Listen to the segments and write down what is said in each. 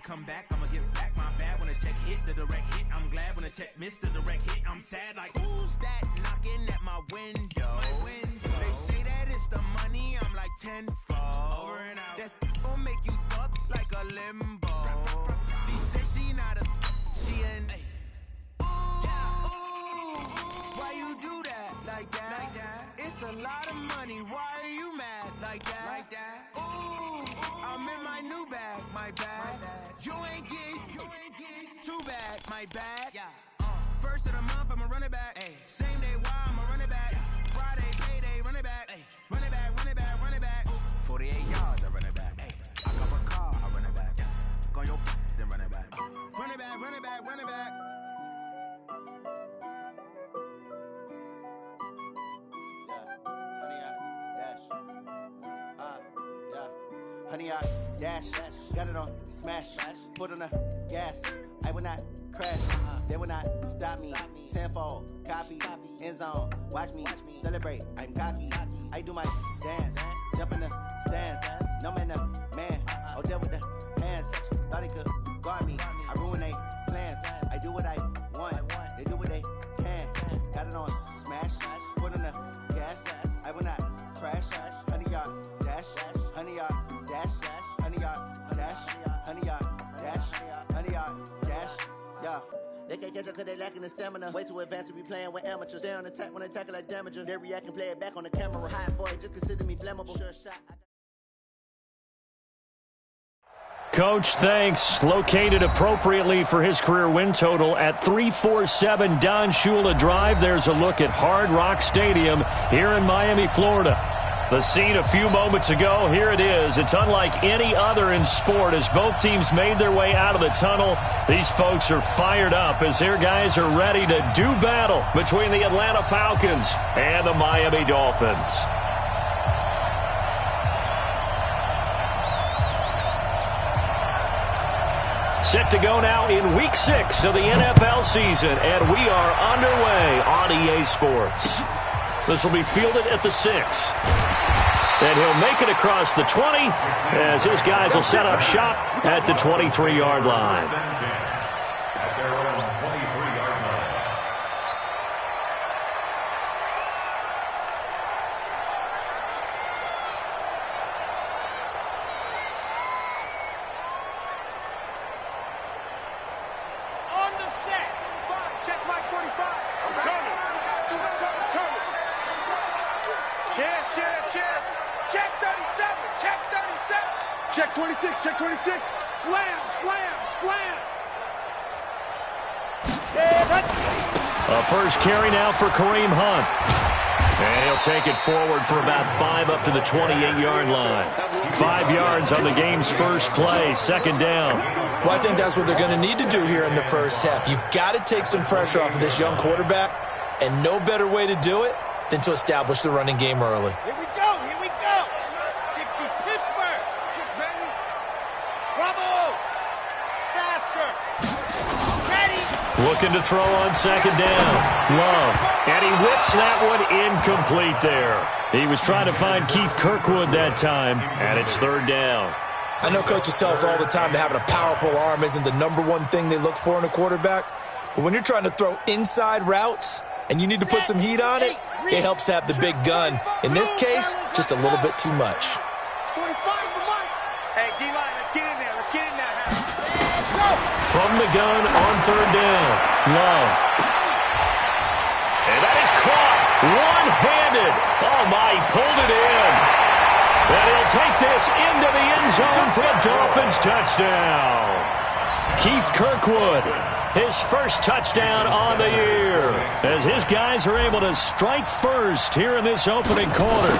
come back, I'ma give back my bad. When a check hit, the direct hit, I'm glad. When a check missed the direct hit, I'm sad. Like, who's that knocking at my window? They say that it's the money, I'm like tenfold. Over and out. That's gon' make you fuck like a limbo. She said she not a, she an why you do that like that? It's a lot of money. Why are you mad like that? Ooh, I'm in my new bag, my bad. You ain't get too bad, my bad. First of the month, I'ma run it back. Same day, why I'ma run it back. Friday, payday, run it back. Run it back, run it back, run it back. 48 yards, I run it back. I cover a car, I run it back. Go your then run it back. Run it back, run it back, run it back. Honey, I dash, got it on smash, foot on the gas. I will not crash, they will not stop me. Tenfold, copy, end zone, watch me celebrate. I'm cocky, I do my dance, jump in the stands. No man, man, oh there with the hands. Thought they could guard me, I ruin they plans. I do what I want, they do what they can. Got it on smash, foot on the gas. I will not crash, honey, y'all dash, honey, y'all dash, honey, y'all dash, honey, y'all dash, honey, y'all dash, yeah. They can't catch up cause they lacking the stamina. Way too advanced to be playing with amateurs. Stay on attack when they tackle like damager. They react and play it back on the camera. Hot boy, just consider me flammable. Sure shot. Coach, thanks. Located appropriately for his career win total at 347 Don Shula Drive. There's a look at Hard Rock Stadium here in Miami, Florida. The scene a few moments ago, here it is. It's unlike any other in sport as both teams made their way out of the tunnel. These folks are fired up as their guys are ready to do battle between the Atlanta Falcons and the Miami Dolphins. Set to go now in Week 6 of the NFL season, and we are underway on EA Sports. This will be fielded at the 6. And he'll make it across the 20 as his guys will set up shop at the 23-yard line. On the set. Check Mike 45. I'm coming. Chance. Check 37. Check 37. Check 26. Check 26. Slam. A first carry now for Kareem Hunt. And he'll take it forward for about 5 up to the 28-yard line. 5 yards on the game's first play, second down. Well, I think that's what they're going to need to do here in the first half. You've got to take some pressure off of this young quarterback, and no better way to do it than to establish the running game early. Here we go. 60 Pittsburgh. 6, baby. Bravo. Faster. Ready. Looking to throw on second down. Love. And he whips that one incomplete there. He was trying to find Keith Kirkwood that time, and it's third down. I know coaches tell us all the time that having a powerful arm isn't the number one thing they look for in a quarterback. But when you're trying to throw inside routes and you need to put some heat on it, it helps have the big gun. In this case, just a little bit too much. 45 the mic. Hey, D-line, let's get in there. From the gun on third down. Love. And that is caught one-handed. Oh, my, he pulled it in. And he'll take this into the end zone for a Dolphins touchdown. Keith Kirkwood, his first touchdown on the year, as his guys are able to strike first here in this opening quarter.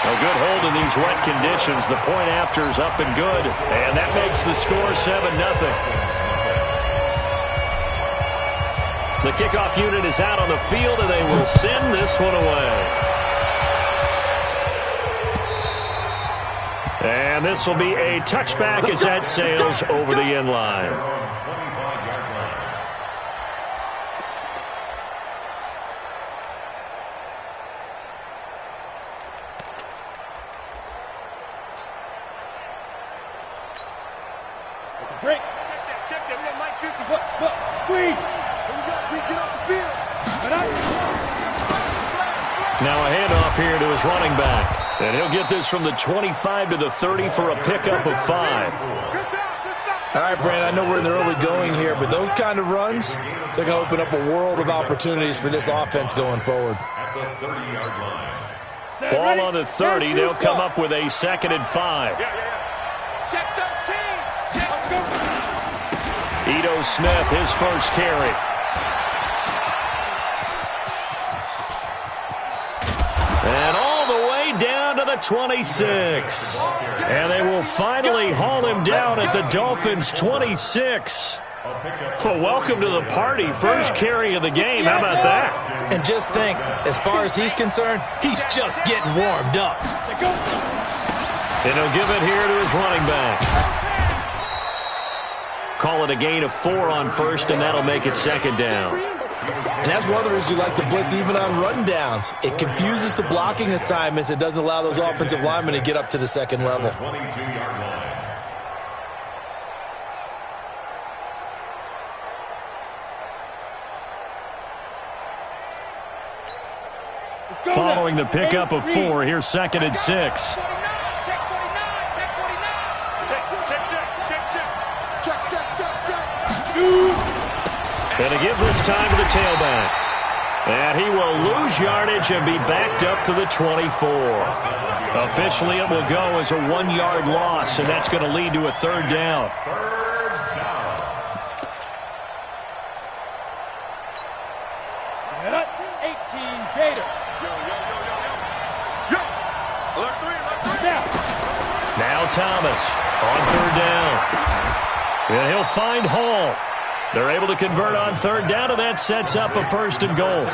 A good hold in these wet conditions. The point after is up and good, and that makes the score 7-0. The kickoff unit is out on the field, and they will send this one away. And this will be a touchback as that sails over the end line. Break. Check that. We got Mike 50. Look. Squeeze. Here we go. Get off the field. Now a handoff here to his running back. And he'll get this from the 25 to the 30 for a pickup of 5. All right, Brandon, I know we're in the early going here, but those kind of runs, they're going to open up a world of opportunities for this offense going forward. At the 30-yard line. Ball on the 30. They'll come up with a 2nd and 5. Check 13. Ito Smith, his first carry. And all the way down to the 26. And they will finally haul him down at the Dolphins' 26. Well, welcome to the party. First carry of the game. How about that? And just think, as far as he's concerned, he's just getting warmed up. And he'll give it here to his running back. Call it a gain of 4 on first, and that'll make it 2nd down. And that's one of the reasons you like to blitz even on run downs. It confuses the blocking assignments. It doesn't allow those offensive linemen to get up to the 2nd level. Following the pickup of 4, here's 2nd and 6. And to give this time to the tailback. And he will lose yardage and be backed up to the 24. Officially, it will go as a 1-yard loss, and that's going to lead to a 3rd down. Set up, 18, Gator. Yo. Alert 3. Now Thomas on 3rd down. And he'll find Hall. They're able to convert on 3rd down, and that sets up a 1st and goal.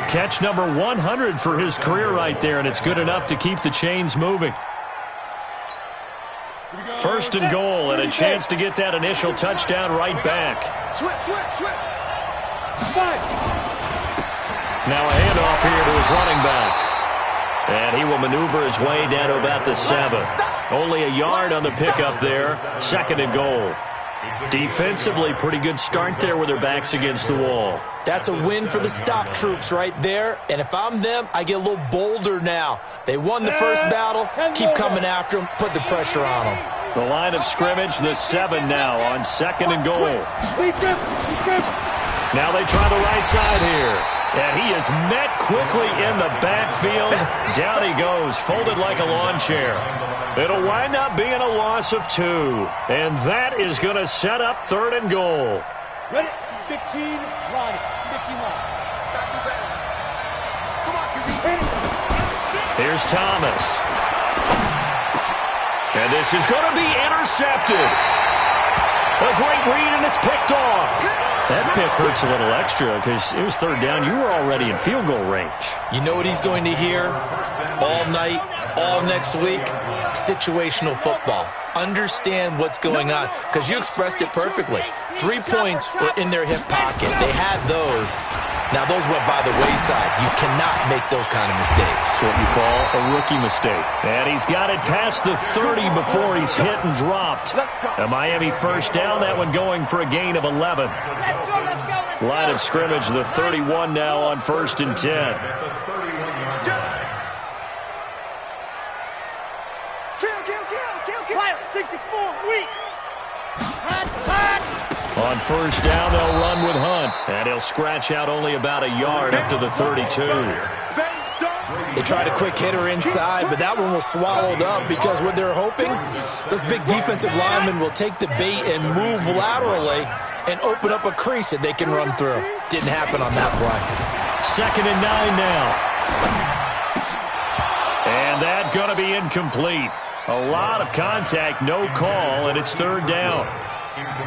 Catch number 100 for his career right there, and it's good enough to keep the chains moving. 1st and goal, and a chance to get that initial touchdown right back. Switch. Now a handoff here to his running back. And he will maneuver his way down to about the 7. Only a yard on the pickup there. 2nd and goal. Defensively, pretty good start there with their backs against the wall. That's a win for the stop troops right there. And if I'm them, I get a little bolder now. They won the first battle. Keep coming after them. Put the pressure on them. The line of scrimmage, the 7 now on 2nd and goal. Now they try the right side here. And he is met quickly in the backfield. Down he goes, folded like a lawn chair. It'll wind up being a loss of 2. And that is going to set up 3rd and goal. Ready? 15, line. 15 line. Here's Thomas. And this is going to be intercepted. A great read, and it's picked off. That pick hurts a little extra because it was 3rd down. You were already in field goal range. You know what he's going to hear all night, all next week? Situational football. Understand what's going on because you expressed it perfectly. 3 points were in their hip pocket. They had those. Now, those went by the wayside. You cannot make those kind of mistakes. What you call a rookie mistake. And he's got it past the 30 before he's hit and dropped. A Miami 1st down, that one going for a gain of 11. Let's go. Line of scrimmage, the 31 now on 1st and 10. Kill. 64, weak. On 1st down, they'll run with Hunt. And he'll scratch out only about a yard up to the 32. They tried a quick hitter inside, but that one was swallowed up because what they're hoping, those big defensive linemen will take the bait and move laterally and open up a crease that they can run through. Didn't happen on that play. 2nd and 9 now. And that's going to be incomplete. A lot of contact, no call, and it's 3rd down.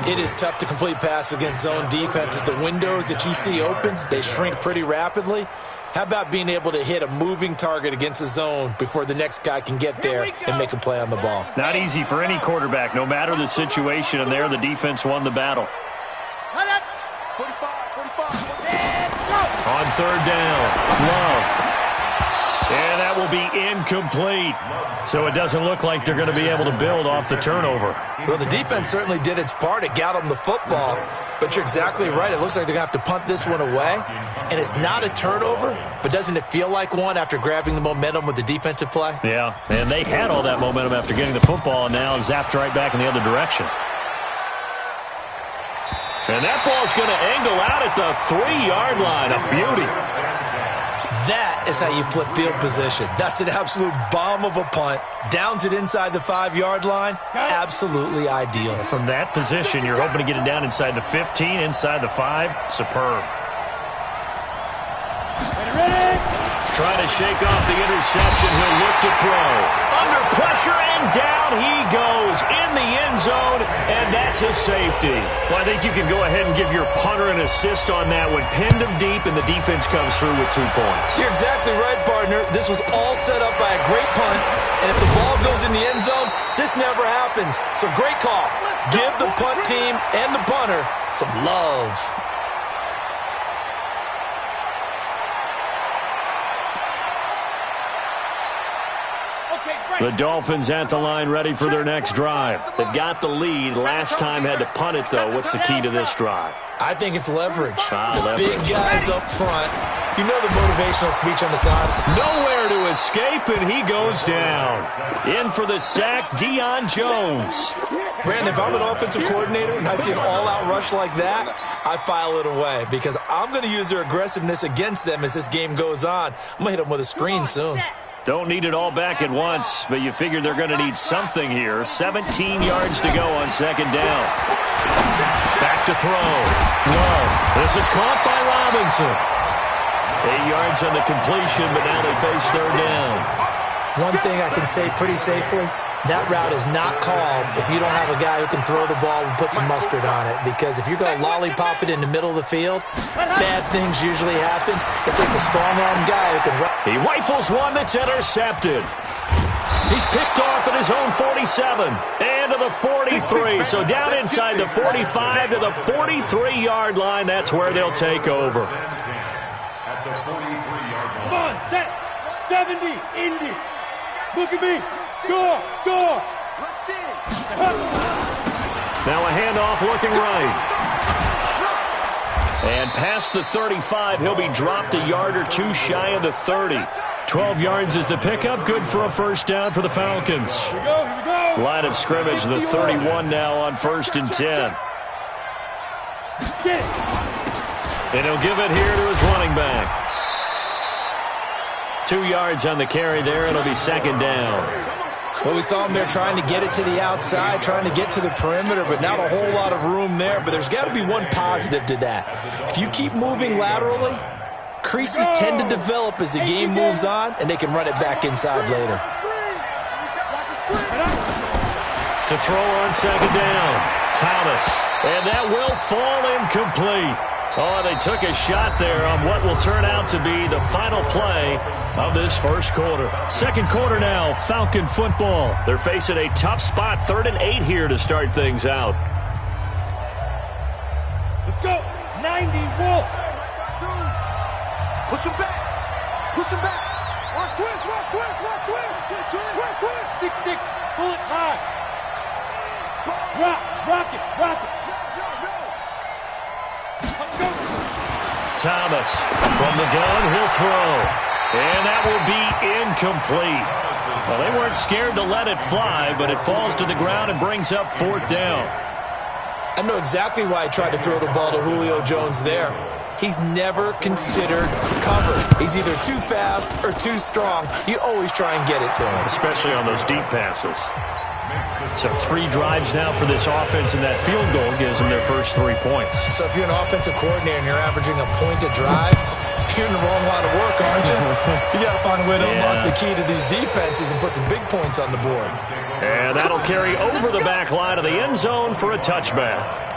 It is tough to complete passes against zone defenses. The windows that you see open, they shrink pretty rapidly. How about being able to hit a moving target against a zone before the next guy can get there and make a play on the ball? Not easy for any quarterback, no matter the situation, and there the defense won the battle. On 3rd down, Love. And that will will be incomplete. So it doesn't look like they're going to be able to build off the turnover. Well, the defense certainly did its part. It got them the football. But you're exactly right. It looks like they're going to have to punt this one away. And it's not a turnover, but doesn't it feel like one after grabbing the momentum with the defensive play? Yeah, and they had all that momentum after getting the football and now zapped right back in the other direction. And that ball's going to angle out at the 3-yard line. A beauty. That is how you flip field position. That's an absolute bomb of a punt. Downs it inside the 5-yard line. Absolutely ideal. From that position, you're hoping to get it down inside the 15, inside the 5. Superb. Trying to shake off the interception. He'll look to throw. Under pressure, and down he goes in the end zone, and that's a safety. Well, I think you can go ahead and give your punter an assist on that one. Pinned him deep, and the defense comes through with 2 points. You're exactly right, partner. This was all set up by a great punt, and if the ball goes in the end zone, this never happens. So great call. Give the punt team and the punter some love. The Dolphins at the line ready for their next drive. They've got the lead. Last time had to punt it, though. What's the key to this drive? I think it's leverage. Leverage. Big guys up front. You know the motivational speech on the side. Nowhere to escape, and he goes down. In for the sack, Deion Jones. Brandon, if I'm an offensive coordinator and I see an all-out rush like that, I file it away because I'm going to use their aggressiveness against them as this game goes on. I'm going to hit them with a screen soon. Don't need it all back at once, but you figure they're going to need something here. 17 yards to go on second down. Back to throw. Love. This is caught by Robinson. 8 yards on the completion, but now they face third down. One thing I can say pretty safely, that route is not called if you don't have a guy who can throw the ball and put some mustard on it. Because if you're going to lollipop it in the middle of the field, bad things usually happen. It takes a strong-arm guy who can run. He rifles one that's intercepted. He's picked off at his own 47 and to the 43. So down inside the 45 to the 43-yard line. That's where they'll take over. Come on, set. 70, Indy. Look at me. Score. Now a handoff looking right. And past the 35, he'll be dropped a yard or two shy of the 30. 12 yards is the pickup. Good for a first down for the Falcons. Here we go. Line of scrimmage, the 31 now on 1st and 10. And he'll give it here to his running back. 2 yards on the carry there. It'll be second down. Well, we saw him there trying to get it to the outside, trying to get to the perimeter, but not a whole lot of room there. But there's got to be one positive to that. If you keep moving laterally, creases tend to develop as the game moves on, and they can run it back inside later. To throw on second down, Thomas. And that will fall incomplete. Oh, they took a shot there on what will turn out to be the final play of this first quarter. Second quarter now, Falcon football. They're facing a tough spot, 3rd and 8 here to start things out. Let's go. 90, Wolf. Push him back. Watch twist. Twist. 6-6. Pull it high. Rock it. Thomas from the gun, he'll throw. And that will be incomplete. Well, they weren't scared to let it fly, but it falls to the ground and brings up 4th down. I know exactly why I tried to throw the ball to Julio Jones there. He's never considered cover. He's either too fast or too strong. You always try and get it to him. Especially on those deep passes. So 3 drives now for this offense, and that field goal gives them their first 3 points. So if you're an offensive coordinator and you're averaging a point a drive, you're in the wrong line of work, aren't you? You got to find a way to unlock the key to these defenses and put some big points on the board. And that'll carry over the back line of the end zone for a touchback.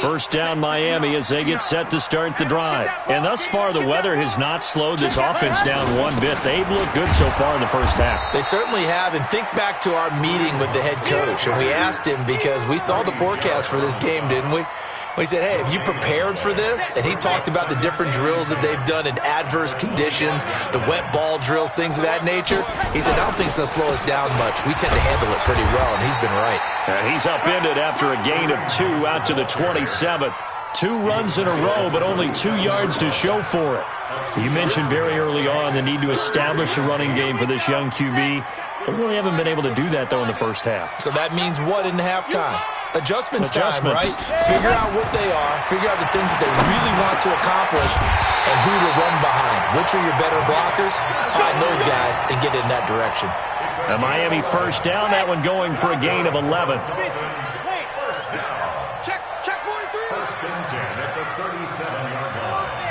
First down Miami as they get set to start the drive. And thus far, the weather has not slowed this offense down one bit. They've looked good so far in the first half. They certainly have. And think back to our meeting with the head coach. And we asked him because we saw the forecast for this game, didn't we? Well, he said, hey, have you prepared for this? And he talked about the different drills that they've done in adverse conditions, the wet ball drills, things of that nature. He said, I don't think it's going to slow us down much. We tend to handle it pretty well, and he's been right. He's upended after a gain of 2 out to the 27. 2 runs in a row, but only 2 yards to show for it. You mentioned very early on the need to establish a running game for this young QB. They really haven't been able to do that, though, in the first half. So that means what in halftime? Adjustments time, right? Figure out what they are, figure out the things that they really want to accomplish, and who to run behind. Which are your better blockers? Find those guys and get in that direction. A Miami first down, that one going for a gain of 11. Check 43. First and 10 at the 37-yard line.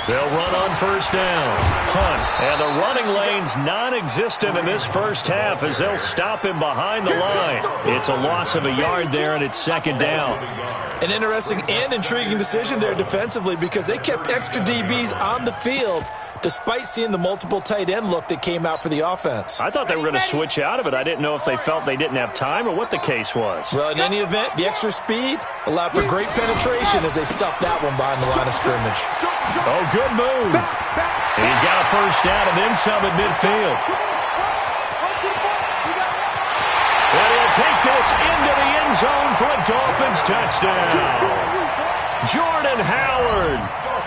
They'll run on first down. Hunt. And the running lane's non-existent in this first half as they'll stop him behind the line. It's a loss of a yard there, and it's second down. An interesting and intriguing decision there defensively because they kept extra DBs on the field despite seeing the multiple tight end look that came out for the offense. I thought they were going to switch out of it. I didn't know if they felt they didn't have time or what the case was. Well, in any event, the extra speed allowed for great penetration as they stuffed that one behind the line of scrimmage. Oh, good move. He's got a first down and then some at midfield. And he'll take this into the end zone for a Dolphins touchdown. Jordan Howard,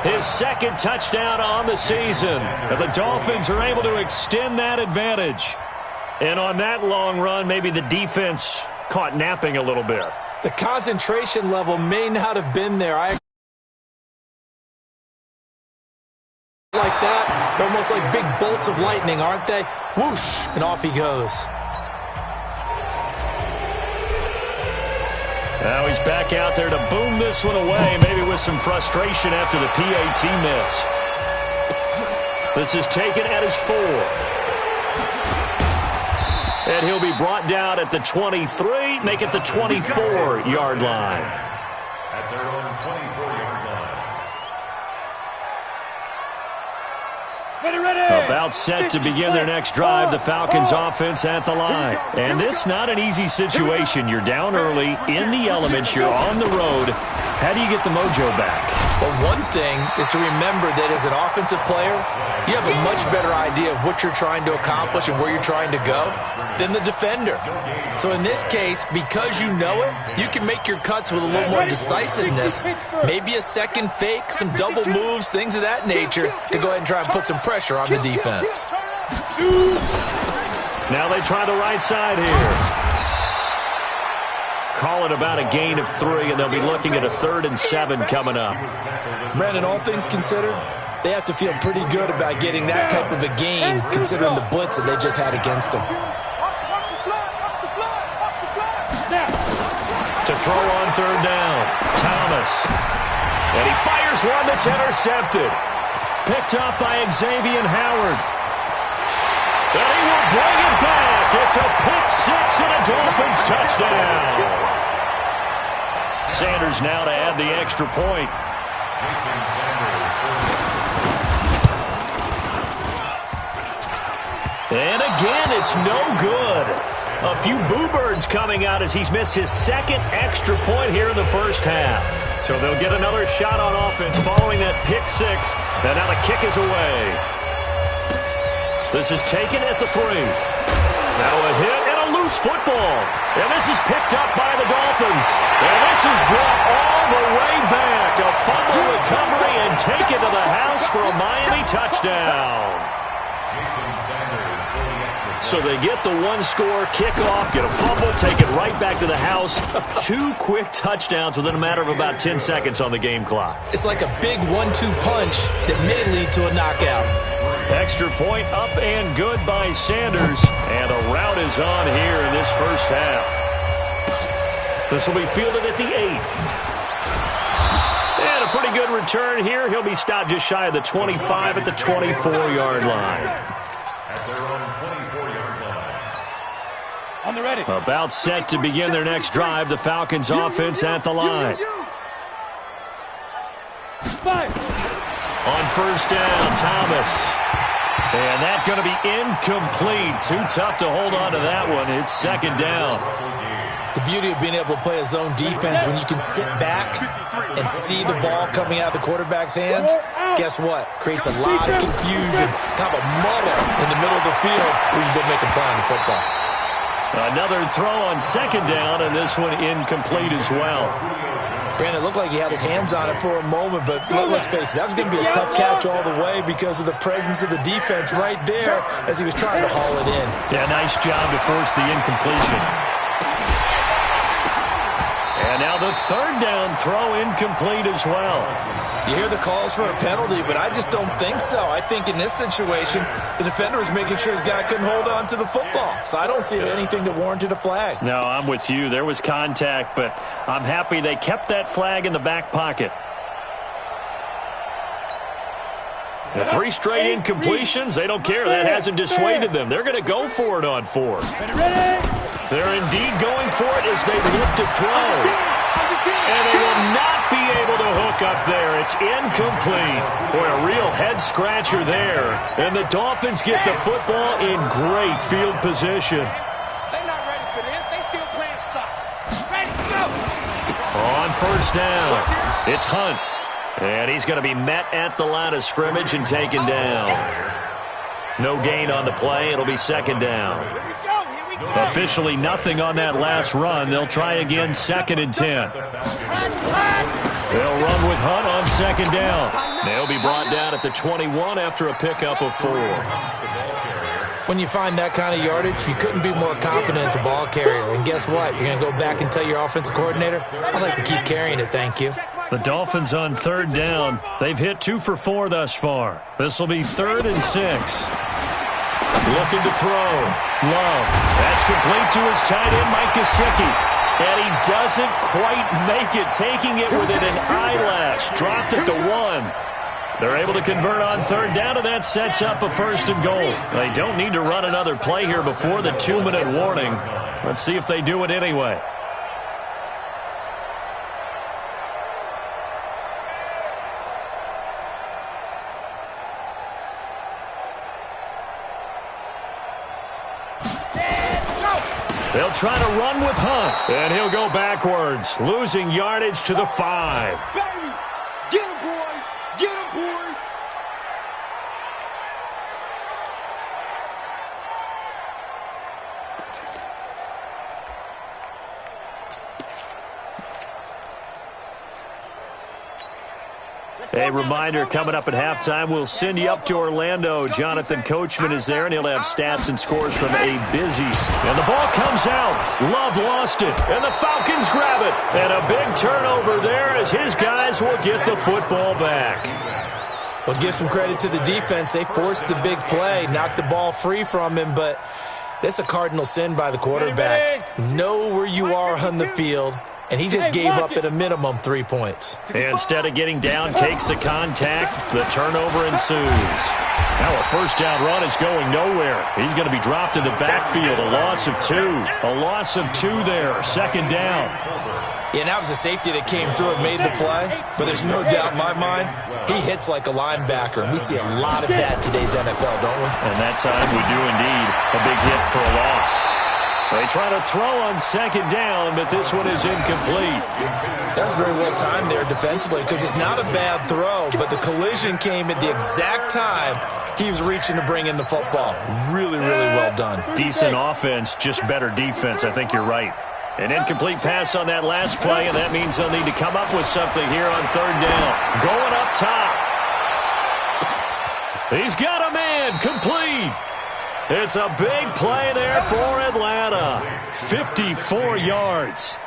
his second touchdown on the season. And the Dolphins are able to extend that advantage. And on that long run, maybe the defense caught napping a little bit. The concentration level may not have been there. Like that, they're almost like big bolts of lightning, aren't they? Whoosh, and off he goes. Now he's back out there to boom this one away, maybe with some frustration after the PAT miss. This is taken at his 4. And he'll be brought down at the 23, make it the 24-yard line. At their own 24-yard line. About set to begin their next drive, the Falcons offense at the line. And this not an easy situation. You're down early, in the elements, you're on the road. How do you get the mojo back? Well, one thing is to remember that as an offensive player, you have a much better idea of what you're trying to accomplish and where you're trying to go than the defender. So in this case, because you know it, you can make your cuts with a little more decisiveness, maybe a second fake, some double moves, things of that nature, to go ahead and try and put some pressure on the defense. Now they try the right side here. Call it about a gain of 3, and they'll be looking at a 3rd and 7 coming up. Brandon, all things considered, they have to feel pretty good about getting that type of a gain considering the blitz that they just had against them. To throw on 3rd down, Thomas. And he fires one that's intercepted. Picked up by Xavier Howard. And he will bring it back. It's a pick 6 and a Dolphins touchdown. Sanders now to add the extra point. And again, it's no good. A few boo birds coming out as he's missed his second extra point here in the first half. So they'll get another shot on offense following that pick 6. And now the kick is away. This is taken at the 3. Now a hit and a loose football. And this is picked up by the Dolphins. And this is brought all the way back. A fumble recovery and taken to the house for a Miami touchdown. So they get the one-score kickoff, get a fumble, take it right back to the house. 2 quick touchdowns within a matter of about 10 seconds on the game clock. It's like a big 1-2 punch that may lead to a knockout. Extra point up and good by Sanders. And a rout is on here in this first half. This will be fielded at the 8. And a pretty good return here. He'll be stopped just shy of the 25 at the 24-yard line. At their own 24-yard line. On the ready. About set to begin their next drive, the Falcons offense at the line. Fire. On first down, Thomas. And that's going to be incomplete. Too tough to hold on to that one. It's second down. The beauty of being able to play a zone defense when you can sit back and see the ball coming out of the quarterback's hands, guess what? Creates a lot of confusion, kind of a muddle in the middle of the field where you go make a play on the football. Another throw on second down, and this one incomplete as well. Brandon, it looked like he had his hands on it for a moment, but let's face it, that was going to be a tough catch all the way because of the presence of the defense right there as he was trying to haul it in. Yeah, nice job to force the incompletion. And now the third down throw incomplete as well. You hear the calls for a penalty, but I just don't think so. I think in this situation, the defender was making sure his guy couldn't hold on to the football. So I don't see anything that warranted a flag. No, I'm with you. There was contact, but I'm happy they kept that flag in the back pocket. The 3 straight incompletions, they don't care. That hasn't dissuaded them. They're going to go for it on 4. They're indeed going for it as they look to throw. And they will not be able to hook up there. It's incomplete. Boy, a real head-scratcher there. And the Dolphins get the football in great field position. They're not ready for this. They still playing soccer. Ready, go! On first down, it's Hunt. And he's going to be met at the line of scrimmage and taken down. No gain on the play. It'll be second down. Officially nothing on that last run. They'll try again, 2nd and 10. They'll run with Hunt on second down. They'll be brought down at the 21 after a pickup of 4. When you find that kind of yardage, you couldn't be more confident as a ball carrier. And guess what? You're going to go back and tell your offensive coordinator, I'd like to keep carrying it, thank you. The Dolphins on third down. They've hit 2 for 4 thus far. This will be 3rd and 6. Looking to throw. Love. That's complete to his tight end, Mike Gesicki. And he doesn't quite make it, taking it within an eyelash. Dropped at the 1. They're able to convert on third down, and that sets up a 1st and goal. They don't need to run another play here before the 2-minute warning. Let's see if they do it anyway. They'll try to run with Hunt, and he'll go backwards, losing yardage to the 5. Baby, get him, boy. Get him, boy. A reminder, coming up at halftime, we'll send you up to Orlando. Jonathan Coachman is there, and he'll have stats and scores from a busy. And the ball comes out. Love lost it, and the Falcons grab it. And a big turnover there as his guys will get the football back. Well, give some credit to the defense. They forced the big play, knocked the ball free from him, but that's a cardinal sin by the quarterback. Know where you are on the field. And he just gave up at a minimum 3 points. Instead of getting down, takes the contact. The turnover ensues. Now a first down run is going nowhere. He's going to be dropped in the backfield. A loss of 2. A loss of 2 there. 2nd down. Yeah, and that was a safety that came through and made the play. But there's no doubt in my mind, he hits like a linebacker. And we see a lot of that in today's NFL, don't we? And that time we do indeed. A big hit for a loss. They try to throw on second down, but this one is incomplete. That's very well timed there defensively because it's not a bad throw, but the collision came at the exact time he was reaching to bring in the football. Really, really well done. Decent offense, just better defense. I think you're right. An incomplete pass on that last play, and that means they'll need to come up with something here on third down. Going up top. He's got a man. Complete. It's a big play there for Atlanta. 54 yards.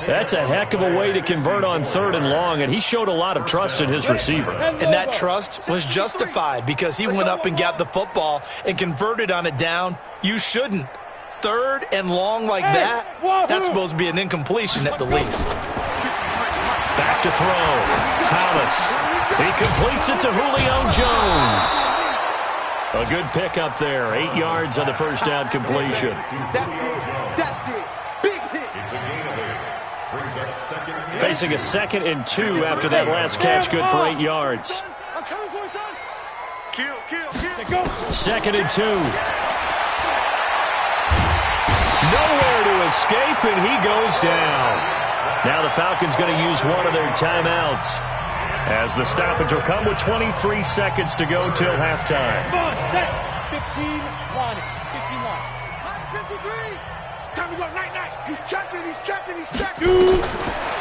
That's a heck of a way to convert on 3rd and long, and he showed a lot of trust in his receiver. And that trust was justified because he went up and got the football and converted on it down. You shouldn't. 3rd and long like that, that's supposed to be an incompletion at the least. Back to throw. Thomas. He completes it to Julio Jones. A good pickup there. 8 yards on the first down completion. That's it. Big hit. It's a gain of 8. Brings up 2nd and 8. Facing a 2nd and 2 after that last catch, good for 8 yards. I'm coming for you, son. 2nd and 2. Nowhere to escape, and he goes down. Now the Falcons going to use one of their timeouts, as the stoppage will come with 23 seconds to go till halftime. 15-1. 53. Time to go night-night. He's checking.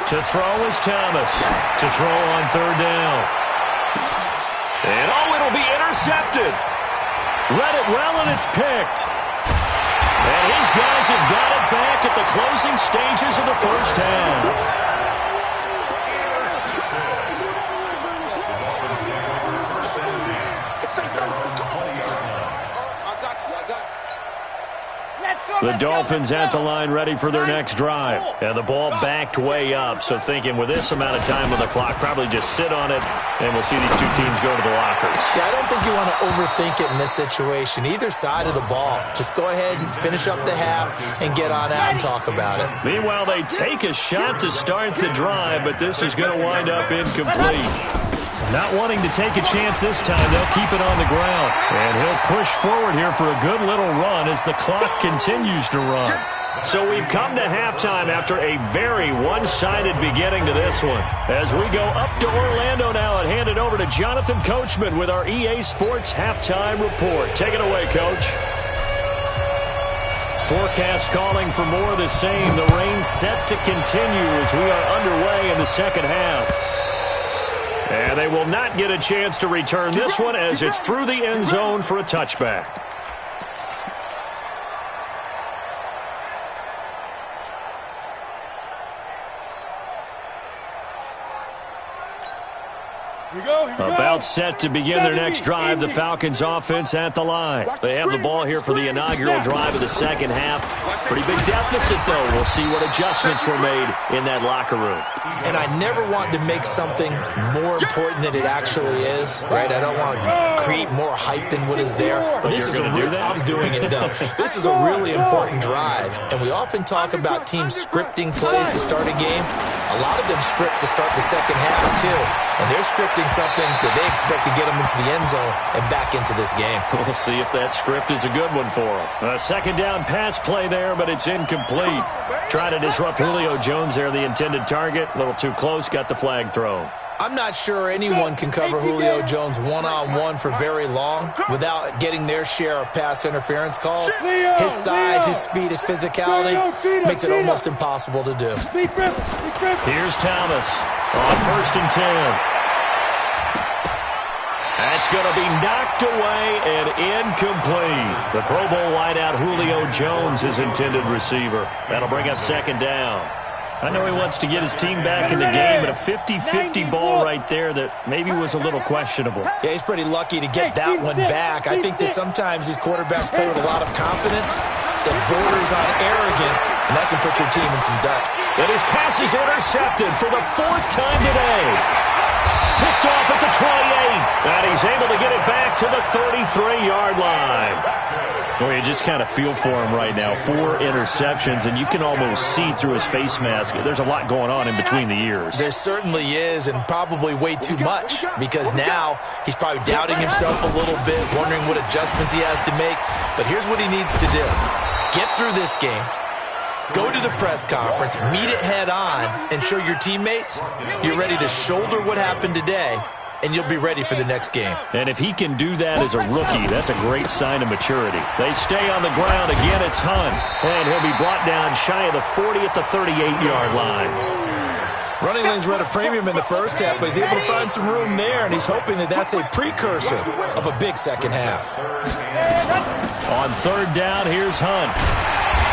To throw is Thomas. To throw on 3rd down. And it'll be intercepted. Read it well, and it's picked. And his guys have got it back at the closing stages of the first half. The Dolphins at the line ready for their next drive. And the ball backed way up, so thinking with this amount of time on the clock, probably just sit on it, and we'll see these two teams go to the lockers. Yeah, I don't think you want to overthink it in this situation. Either side of the ball. Just go ahead and finish up the half and get on out and talk about it. Meanwhile, they take a shot to start the drive, but this is going to wind up incomplete. Not wanting to take a chance this time, they'll keep it on the ground. And he'll push forward here for a good little run as the clock continues to run. So we've come to halftime after a very one-sided beginning to this one. As we go up to Orlando now and hand it over to Jonathan Coachman with our EA Sports Halftime Report. Take it away, Coach. Forecast calling for more of the same. The rain set to continue as we are underway in the second half. And they will not get a chance to return this one as it's through the end zone for a touchback. About set to begin their next drive, the Falcons offense at the line. They have the ball here for the inaugural drive of the second half. Pretty big deficit, though. We'll see what adjustments were made in that locker room. And I never want to make something more important than it actually is, right? I don't want to create more hype than what is there. But this is I'm doing it, though. This is a really important drive. And we often talk about teams scripting plays to start a game. A lot of them script to start the second half, too. And they're scripting something that they expect to get them into the end zone and back into this game. We'll see if that script is a good one for them. A second down pass play there, but it's incomplete. Trying to disrupt Julio Jones there, the intended target. A little too close, got the flag thrown. I'm not sure anyone can cover Julio Jones one-on-one for very long without getting their share of pass interference calls. His size, his speed, his physicality makes it almost impossible to do. Here's Thomas on 1st and 10. That's going to be knocked away and incomplete. The Pro Bowl wideout Julio Jones, his intended receiver. That'll bring up second down. I know he wants to get his team back in the game, but a 50-50 ball right there that maybe was a little questionable. Yeah, he's pretty lucky to get that one back. I think that sometimes these quarterbacks play with a lot of confidence that borders on arrogance, and that can put your team in some debt. And his pass is intercepted for the 4th time today. Picked off at the 28, and he's able to get it back to the 33-yard line. Well, you just kind of feel for him right now. 4 interceptions, and you can almost see through his face mask. There's a lot going on in between the ears. There certainly is, and probably way too much, because now he's probably doubting himself a little bit, wondering what adjustments he has to make. But here's what he needs to do. Get through this game. Go to the press conference, meet it head on, and show your teammates you're ready to shoulder what happened today, and you'll be ready for the next game. And if he can do that as a rookie, that's a great sign of maturity. They stay on the ground. Again, it's Hunt. And he'll be brought down shy of the 40 at the 38-yard line. Running lanes were at a premium in the first half, but he's able to find some room there, and he's hoping that that's a precursor of a big second half. On 3rd down, here's Hunt.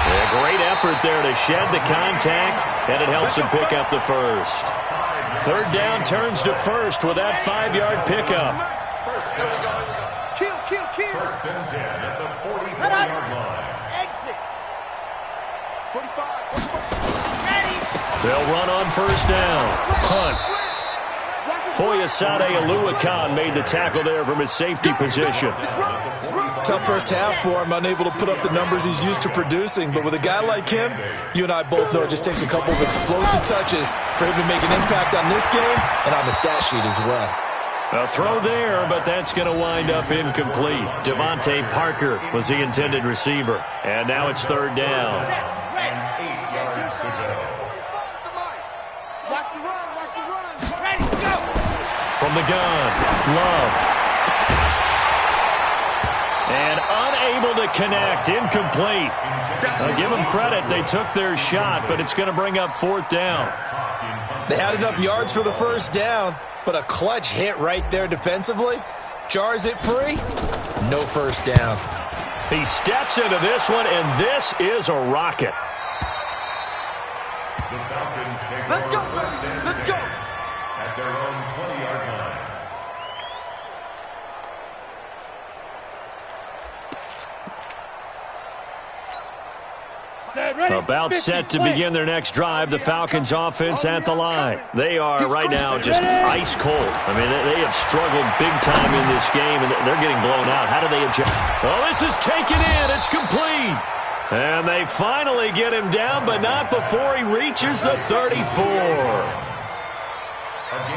A great effort there to shed the contact, and it helps him pick up the first. 3rd down turns to 1st with that 5-yard pickup. Kill. 1st and 10 at the 44-yard line. Exit. 45. Ready. They'll run on 1st down. Hunt. Foyesade Aluakan made the tackle there from his safety position. Tough first half for him, unable to put up the numbers he's used to producing. But with a guy like him, you and I both know it just takes a couple of explosive touches for him to make an impact on this game and on the stat sheet as well. A throw there, but that's going to wind up incomplete. Devontae Parker was the intended receiver. And now it's third down. And 8 yards to go. Watch the run. Ready, go! From the gun, Love. And unable to connect, incomplete. I'll give them credit, they took their shot, but it's going to bring up fourth down. They had enough yards for the first down, but a clutch hit right there defensively jars it free. No first down. He steps into this one, and this is a rocket. The Falcons take Let's go, over first and let's go. 10 at their own 20-yard line. About set to begin their next drive, the Falcons offense at the line. They are right now just ice cold. I mean, they have struggled big time in this game, and they're getting blown out. How do they adjust? Oh, this is taken in. It's complete. And they finally get him down, but not before he reaches the 34.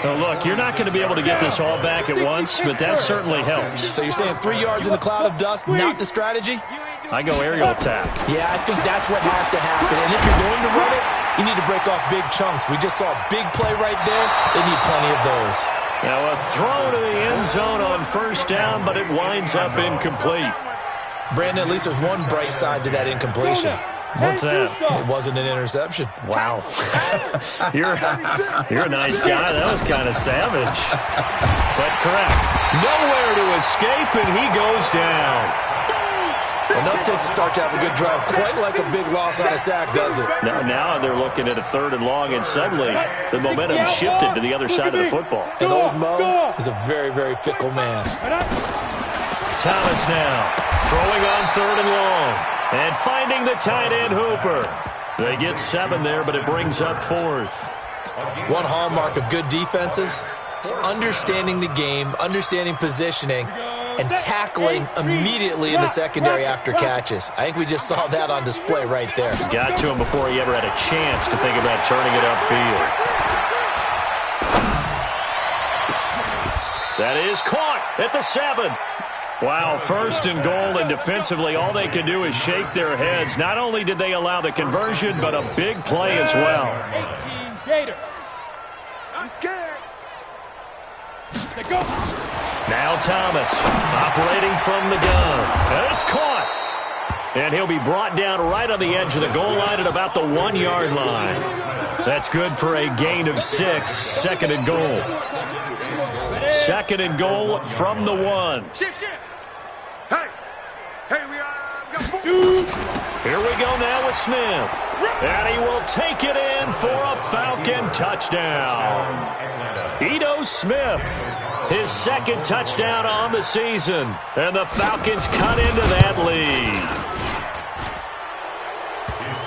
Now, look, you're not going to be able to get this all back at once, but that certainly helps. So you're saying 3 yards in the cloud of dust, not the strategy? I go aerial attack. Yeah, I think that's what has to happen. And if you're going to run it, you need to break off big chunks. We just saw a big play right there. They need plenty of those. Now a throw to the end zone on first down, but it winds up incomplete. Brandon, at least there's one bright side to that incompletion. What's that? It wasn't an interception. Wow. You're a nice guy. That was kind of savage. But correct. Nowhere to escape, and he goes down. Enough takes a start to have a good drive. Quite like a big loss on a sack, does it? Now they're looking at a 3rd and long, and suddenly the momentum shifted to the other side of the football. And old Mo is a very, very fickle man. Thomas now throwing on 3rd and long and finding the tight end Hooper. They get 7 there, but it brings up 4th. One hallmark of good defenses is understanding the game, understanding positioning, and tackling immediately in the secondary after catches. I think we just saw that on display right there. Got to him before he ever had a chance to think about turning it upfield. That is caught at the 7. Wow, 1st and goal, and defensively all they can do is shake their heads. Not only did they allow the conversion, but a big play as well. 18 Gator. I'm scared. Go. Now Thomas operating from the gun. And it's caught. And he'll be brought down right on the edge of the goal line at about the 1-yard line. That's good for a gain of 6. 2nd and goal. 2nd and goal from the 1. Shift. Hey, we got 4. Here we go now with Smith. And he will take it in for a Falcon touchdown. Ito Smith, his 2nd touchdown on the season. And the Falcons cut into that lead.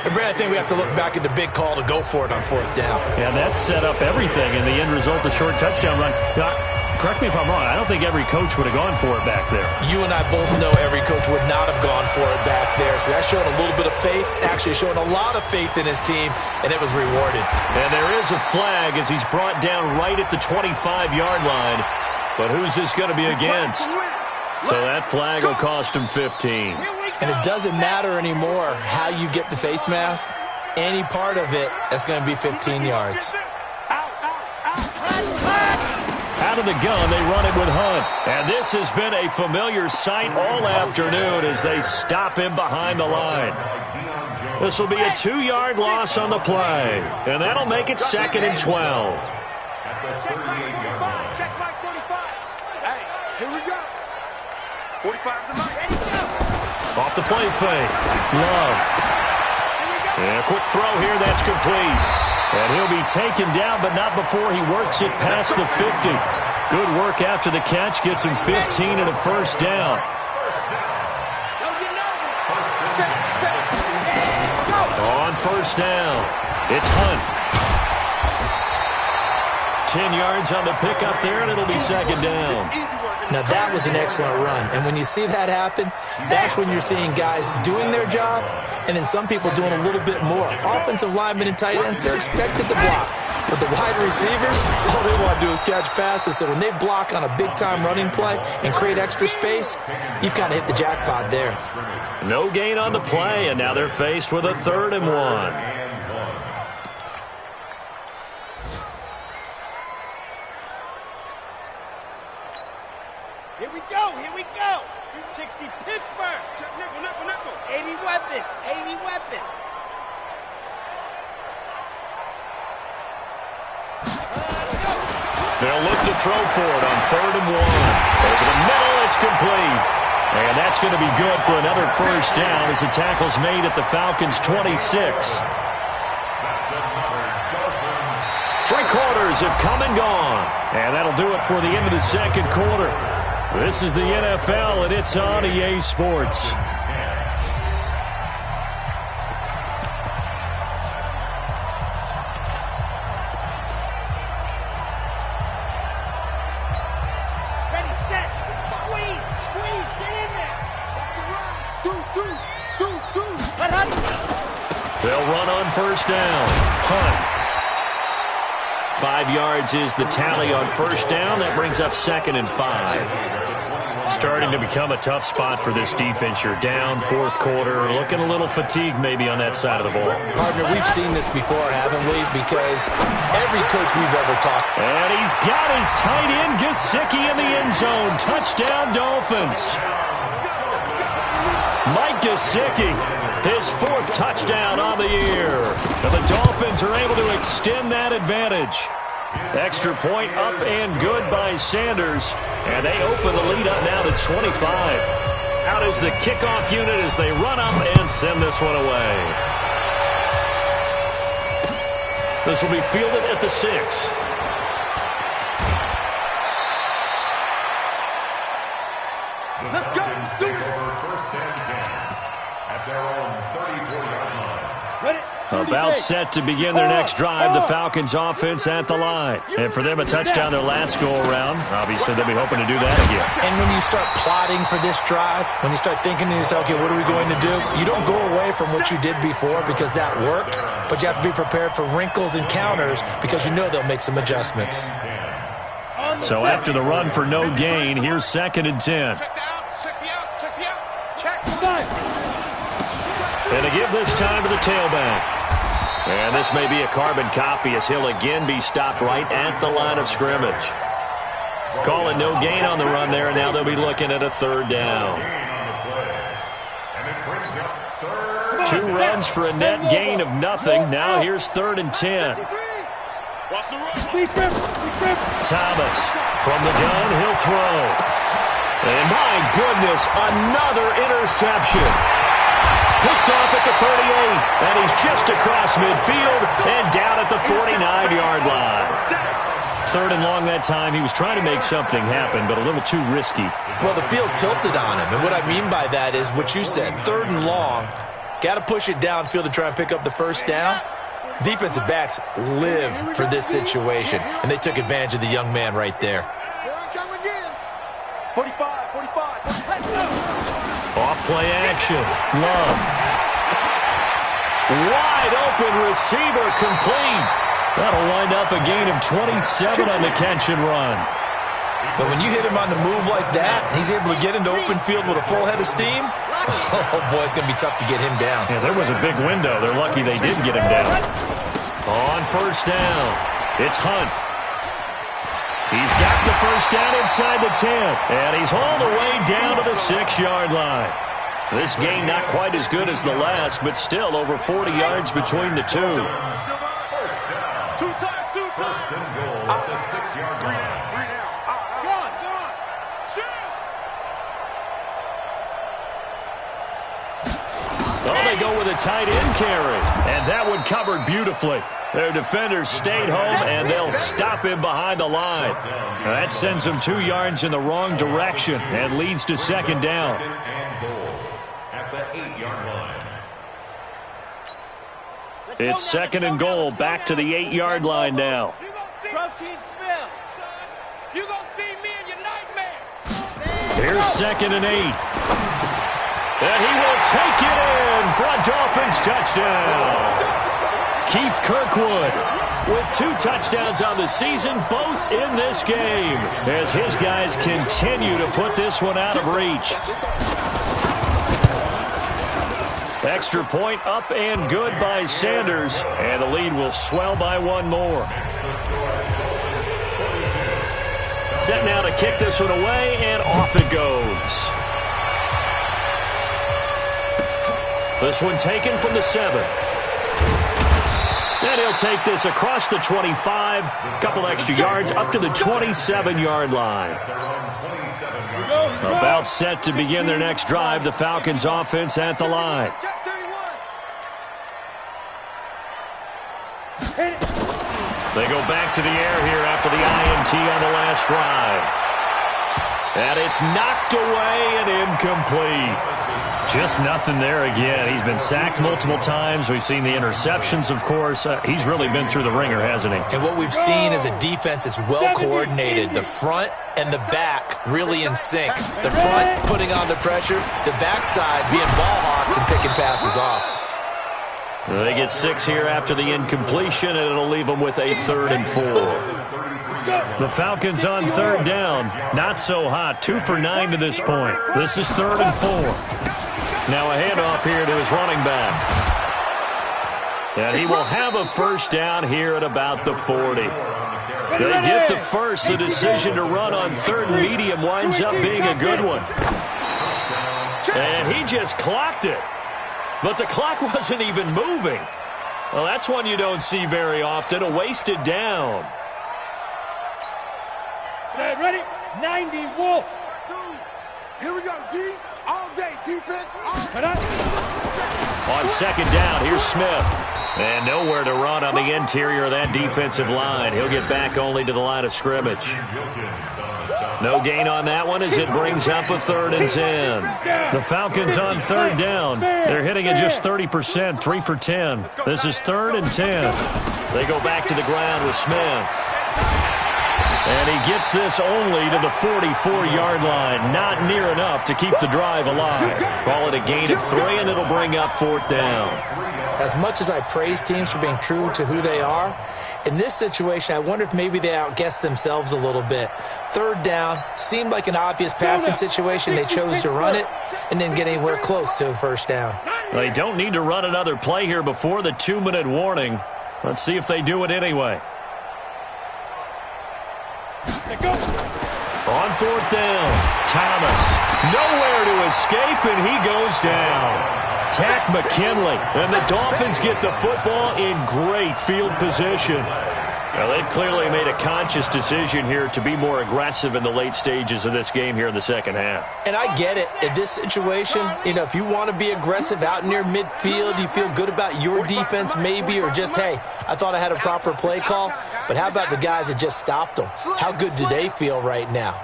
And Brad, I think we have to look back at the big call to go for it on 4th down. Yeah, that set up everything in the end result, the short touchdown run. Now, correct me if I'm wrong, I don't think every coach would have gone for it back there. You and I both know every coach would not have gone for it back there. So that showed a little bit of faith, actually showed a lot of faith in his team, and it was rewarded. And there is a flag as he's brought down right at the 25-yard line. But who's this going to be against? So that flag will cost him 15. And it doesn't matter anymore how you get the face mask. Any part of it is going to be 15 yards. Out of the gun, they run it with Hunt. And this has been a familiar sight all afternoon as they stop him behind the line. This will be a 2-yard loss on the play. And that'll make it 2nd and 12. At the 38-yard line. Check mark 45. Hey, here we go. 45's the mark. Off the play fake. Love. And a quick throw here. That's complete. And he'll be taken down, but not before he works it past the 50. Good work after the catch. Gets him 15 and a 1st down. On 1st down, it's Hunt. 10 yards on the pickup there, and it'll be 2nd down. Now, that was an excellent run. And when you see that happen, that's when you're seeing guys doing their job and then some people doing a little bit more. Offensive linemen and tight ends, they're expected to block. But the wide receivers, all they want to do is catch passes. So when they block on a big-time running play and create extra space, you've kind of hit the jackpot there. No gain on the play, and now they're faced with a 3rd and 1. Here we go, here we go. 60 Pittsburgh. Nickel. 80 weapon. They'll look to throw for it on 3rd and 1. Over the middle, it's complete. And that's going to be good for another first down as the tackle's made at the Falcons' 26. 3 quarters have come and gone. And that'll do it for the end of the second quarter. This is the NFL, and it's on EA Sports. Ready, set, squeeze, get in there. They'll run on first down. Hunt. 5 yards is the tally on first down. That brings up 2nd and 5. Starting to become a tough spot for this defense. You're down 4th quarter, looking a little fatigued maybe on that side of the ball. Partner, we've seen this before, haven't we? Because every coach we've ever talked. And he's got his tight end, Gesicki, in the end zone. Touchdown, Dolphins. Mike Gesicki, his 4th touchdown on the year. And the Dolphins are able to extend that advantage. Extra point up and good by Sanders. And they open the lead up now to 25. Out is the kickoff unit as they run up and send this one away. This will be fielded at the 6. Let's go. Let's do it. First and 10 at their own 34-yard line. Ready? About set to begin their next drive, the Falcons offense at the line. And for them, a touchdown their last go-around. Obviously, they'll be hoping to do that again. And when you start plotting for this drive, when you start thinking to yourself, okay, what are we going to do? You don't go away from what you did before because that worked, but you have to be prepared for wrinkles and counters because you know they'll make some adjustments. So after the run for no gain, here's 2nd and 10. And they give this time to the tailback. And this may be a carbon copy as he'll again be stopped right at the line of scrimmage. Calling no gain on the run there, and now they'll be looking at a 3rd down. 2 runs for a net gain of nothing. Now here's 3rd and 10. Thomas from the gun, he'll throw. And my goodness, another interception. Picked off at the 38, and he's just across midfield and down at the 49-yard line. 3rd and long that time. He was trying to make something happen, but a little too risky. Well, the field tilted on him, and what I mean by that is what you said, 3rd and long, got to push it downfield to try and pick up the first down. Defensive backs live for this situation, and they took advantage of the young man right there. 45. Off play action. Love. Wide open receiver complete. That'll wind up a gain of 27 on the catch and run. But when you hit him on the move like that, he's able to get into open field with a full head of steam. Oh, boy, it's going to be tough to get him down. Yeah, there was a big window. They're lucky they did get him down. On first down, it's Hunt. He's got the first down inside the 10, and he's all the way down to the 6-yard line. This game not quite as good as the last, but still over 40 yards between the two. First and goal at the 6-yard line. Gone. Shoot. Oh, they go with a tight end carry, and that one covered beautifully. Their defenders stayed home, and they'll stop him behind the line. Now that sends him 2 yards in the wrong direction and leads to 2nd down. And goal at the 8-yard line. It's 2nd and goal, back to the 8-yard line now. Protein spill. You gonna see me in your nightmares. Here's 2nd and 8. And he will take it in for a Dolphins touchdown. Keith Kirkwood with 2 touchdowns on the season, both in this game, as his guys continue to put this one out of reach. Extra point up and good by Sanders, and the lead will swell by 1 more. Set now to kick this one away, and off it goes. This one taken from the 7. And he'll take this across the 25, couple extra yards up to the 27-yard line. About set to begin their next drive, the Falcons offense at the line. They go back to the air here after the INT on the last drive. And it's knocked away and incomplete. Just nothing there again. He's been sacked multiple times. We've seen the interceptions, of course. He's really been through the ringer, hasn't he? And what we've seen is a defense that's well coordinated. The front and the back really in sync. The front putting on the pressure, the backside being ball hawks and picking passes off. They get 6 here after the incompletion, and it'll leave them with a 3rd and 4. The Falcons on 3rd down. Not so hot. 2 for 9 to this point. This is 3rd and 4. Now a handoff here to his running back. And he will have a first down here at about the 40. They get the first. The decision to run on 3rd and medium winds up being a good one. And he just clocked it. But the clock wasn't even moving. Well, that's one you don't see very often. A wasted down. Set, ready? 90, Wolf. Here we go, D. All day, defense. On 2nd down, here's Smith. And nowhere to run on the interior of that defensive line. He'll get back only to the line of scrimmage. No gain on that one as it brings up a 3rd and 10. The Falcons on 3rd down. They're hitting at just 30%, 3 for 10. This is 3rd and 10. They go back to the ground with Smith. And he gets this only to the 44-yard line. Not near enough to keep the drive alive. Call it a gain of 3, and it'll bring up 4th down. As much as I praise teams for being true to who they are, in this situation, I wonder if maybe they outguessed themselves a little bit. 3rd down seemed like an obvious passing situation. They chose to run it and didn't get anywhere close to the first down. They don't need to run another play here before the 2-minute warning. Let's see if they do it anyway. On 4th down, Thomas. Nowhere to escape, and he goes down. Tack McKinley, and the Dolphins get the football in great field position. Now, they've clearly made a conscious decision here to be more aggressive in the late stages of this game here in the second half. And I get it. In this situation, if you want to be aggressive out near midfield, you feel good about your defense maybe, or just, hey, I thought I had a proper play call. But how about the guys that just stopped them? How good do they feel right now?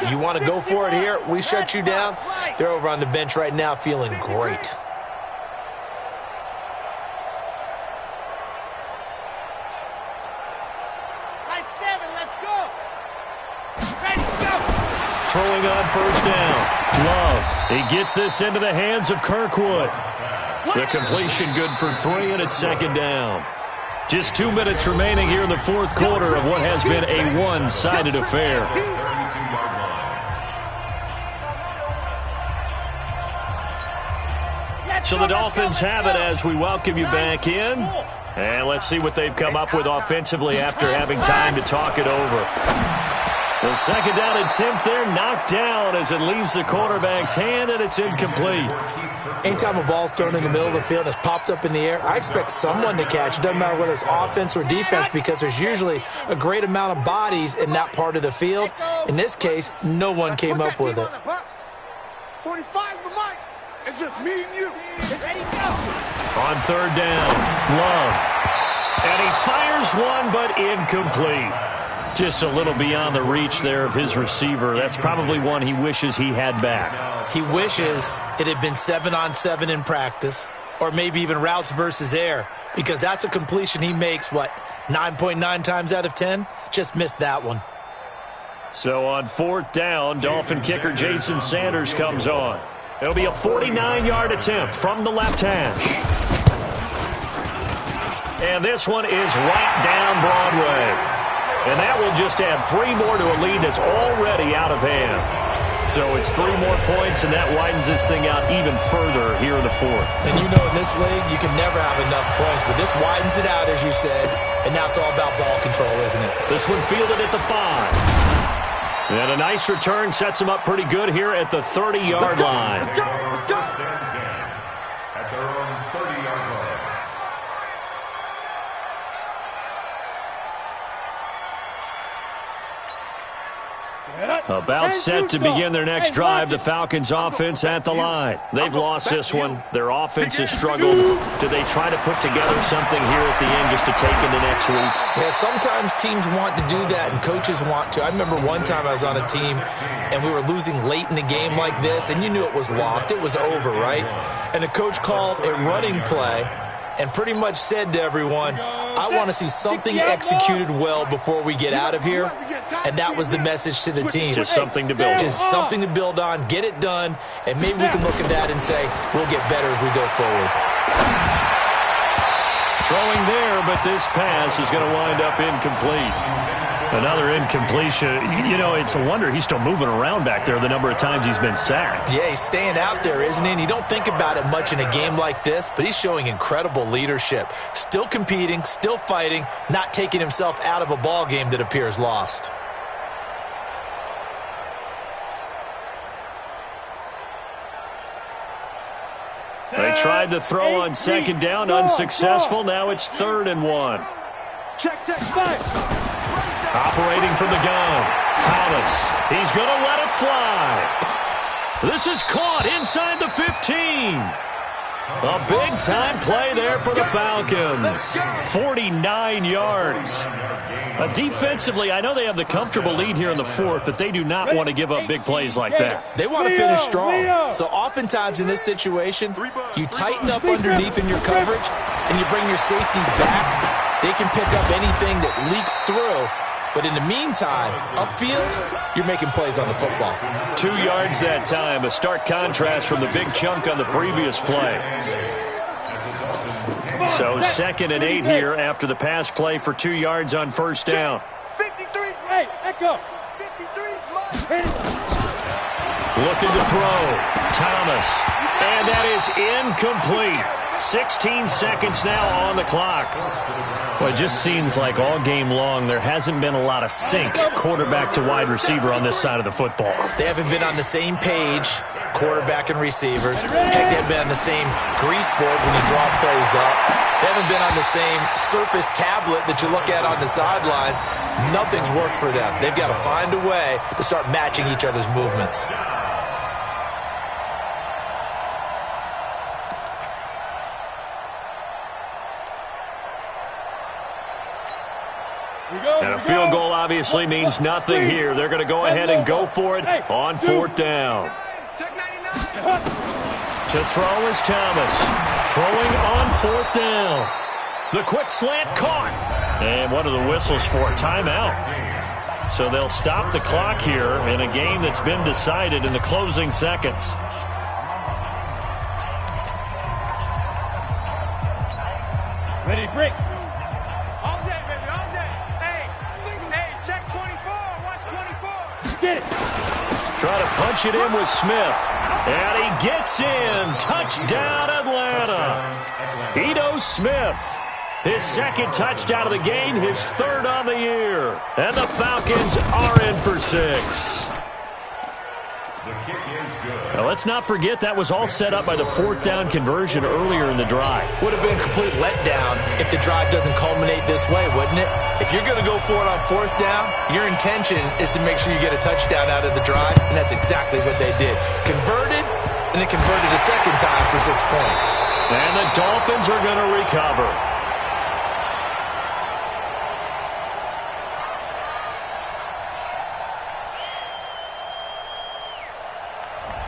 You want to go for it here? We shut you down? They're over on the bench right now feeling great. Throwing on 1st down. Love. He gets this into the hands of Kirkwood. The completion good for 3, and it's 2nd down. Just 2 minutes remaining here in the 4th quarter of what has been a one-sided affair. So the Dolphins have it as we welcome you back in. And let's see what they've come up with offensively after having time to talk it over. The 2nd down attempt there knocked down as it leaves the quarterback's hand, and it's incomplete. Anytime a ball's thrown in the middle of the field and it's popped up in the air, I expect someone to catch. It doesn't matter whether it's offense or defense, because there's usually a great amount of bodies in that part of the field. In this case, no one came up with it. 45's the mic. It's just me and you. Ready, go. On 3rd down, Love. And he fires one, but incomplete. Just a little beyond the reach there of his receiver. That's probably one he wishes he had back. He wishes it had been 7-on-7 in practice, or maybe even routes versus air, because that's a completion he makes, 9.9 times out of 10? Just missed that one. So on 4th down, Dolphin kicker Jason Sanders comes on. It'll be a 49-yard attempt from the left hash. And this one is right down Broadway. And that will just add 3 more to a lead that's already out of hand. So it's 3 more points, and that widens this thing out even further here in the 4th. And you know in this league, you can never have enough points, but this widens it out, as you said, and now it's all about ball control, isn't it? This one fielded at the 5. And a nice return sets him up pretty good here at the 30-yard line. Let's go. At their own 30-yard line. About set to begin their next drive, the Falcons offense at the line. They've lost this one. Their offense has struggled. Do they try to put together something here at the end just to take into next week? Yeah, sometimes teams want to do that and coaches want to. I remember one time I was on a team and we were losing late in the game like this, and you knew it was lost. It was over, right? And the coach called a running play and pretty much said to everyone, I want to see something executed well before we get out of here. And that was the message to the team. Just something to build on. Just something to build on, get it done, and maybe we can look at that and say, we'll get better as we go forward. Throwing there, but this pass is going to wind up incomplete. Another incompletion. You know, it's a wonder he's still moving around back there the number of times he's been sacked. Yeah, he's staying out there, isn't he? And you don't think about it much in a game like this, but he's showing incredible leadership. Still competing, still fighting, not taking himself out of a ball game that appears lost. They tried to throw on 2nd down, unsuccessful. Now it's 3rd and 1. Check, 5. Operating from the gun, Thomas. He's going to let it fly. This is caught inside the 15. A big-time play there for the Falcons. 49 yards. Defensively, I know they have the comfortable lead here in the 4th, but they do not want to give up big plays like that. They want to finish strong. So oftentimes in this situation, you tighten up underneath in your coverage, and you bring your safeties back. They can pick up anything that leaks through. But in the meantime, upfield, you're making plays on the football. 2 yards that time, a stark contrast from the big chunk on the previous play. So 2nd and 8 here after the pass play for 2 yards on 1st down. 53. Hey, Echo. 53 is mine. Looking to throw. Thomas. And that is incomplete. 16 seconds now on the clock. Well, it just seems like all game long there hasn't been a lot of sync quarterback to wide receiver on this side of the football. They haven't been on the same page, quarterback and receivers. Heck, they haven't been on the same grease board when you draw plays up. They haven't been on the same surface tablet that you look at on the sidelines. Nothing's worked for them. They've got to find a way to start matching each other's movements. And a field goal obviously means nothing here. They're going to go ahead and go for it on 4th down. To throw is Thomas. Throwing on 4th down. The quick slant caught. And one of the whistles for a timeout. So they'll stop the clock here in a game that's been decided in the closing seconds. Ready to break. Try to punch it in with Smith. And he gets in. Touchdown, Atlanta. Ito Smith. His 2nd touchdown of the game, his 3rd on the year. And the Falcons are in for 6. Now, let's not forget that was all set up by the 4th down conversion earlier in the drive. Would have been a complete letdown if the drive doesn't culminate this way, wouldn't it? If you're going to go for it on 4th down, your intention is to make sure you get a touchdown out of the drive, and that's exactly what they did. Converted, and then converted a 2nd time for 6 points. And the Dolphins are going to recover.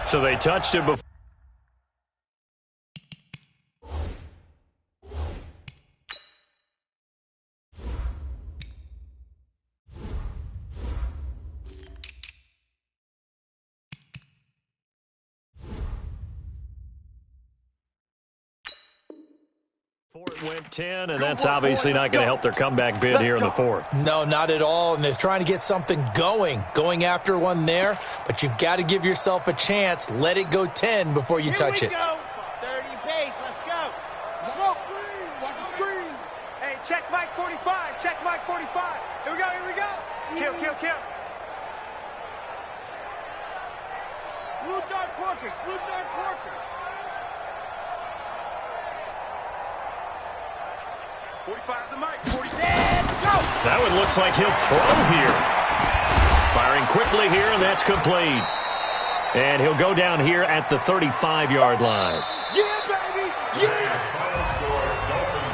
So they touched it before. Fourth went 10, and that's obviously not going to help their comeback bid here in the fourth. No, not at all, and they're trying to get something going after one there, but you've got to give yourself a chance. Let it go 10 before you touch it. Here we go. 30 pace. Let's go. Smoke. Watch the screen. Hey, check Mike 45. Check Mike 45. Here we go. Here we go. Kill, kill, kill. Blue dark workers. Blue dark workers. 45's the mic. 47. Go. That one looks like he'll throw here. Firing quickly here, and that's complete. And he'll go down here at the 35-yard line. Yeah, baby. Yeah.